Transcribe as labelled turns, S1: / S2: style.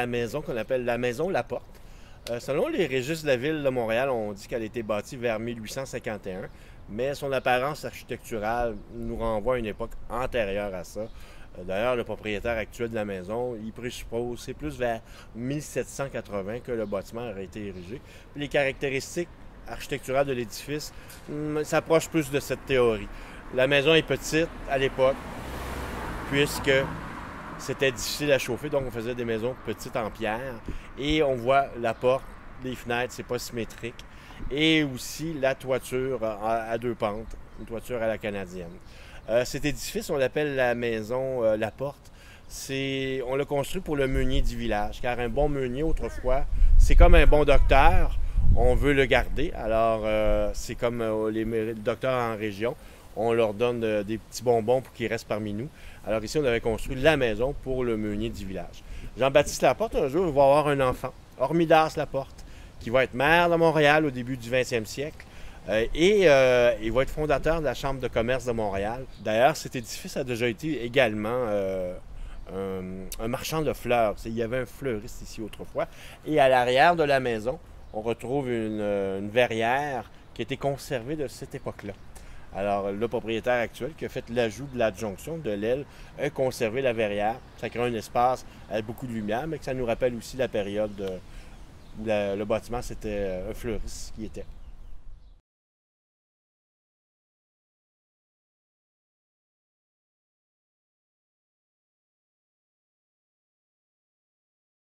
S1: la maison qu'on appelle la maison Laporte. Selon les registres de la ville de Montréal, on dit qu'elle a été bâtie vers 1851, mais son apparence architecturale nous renvoie à une époque antérieure à ça. D'ailleurs, le propriétaire actuel de la maison, il présuppose c'est plus vers 1780 que le bâtiment aurait été érigé. Puis les caractéristiques architecturales de l'édifice s'approchent plus de cette théorie. La maison est petite à l'époque, puisque c'était difficile à chauffer, donc on faisait des maisons petites en pierre. Et on voit la porte, les fenêtres, c'est pas symétrique. Et aussi la toiture à deux pentes, une toiture à la canadienne. Cet édifice, on l'appelle la maison La Porte. On l'a construit pour le meunier du village, car un bon meunier, autrefois, c'est comme un bon docteur. On veut le garder. Alors, c'est comme les docteurs en région. On leur donne des petits bonbons pour qu'ils restent parmi nous. Alors ici, on avait construit la maison pour le meunier du village. Jean-Baptiste Laporte, un jour, il va avoir un enfant, Hormidas Laporte, qui va être maire de Montréal au début du 20e siècle. Il va être fondateur de la Chambre de commerce de Montréal. D'ailleurs, cet édifice a déjà été également un marchand de fleurs. Il y avait un fleuriste ici autrefois. Et à l'arrière de la maison, on retrouve une verrière qui a été conservée de cette époque-là. Alors, le propriétaire actuel qui a fait l'ajout de l'adjonction de l'aile a conservé la verrière. Ça crée un espace avec beaucoup de lumière, mais que ça nous rappelle aussi la période où le bâtiment, c'était un fleuriste qui était.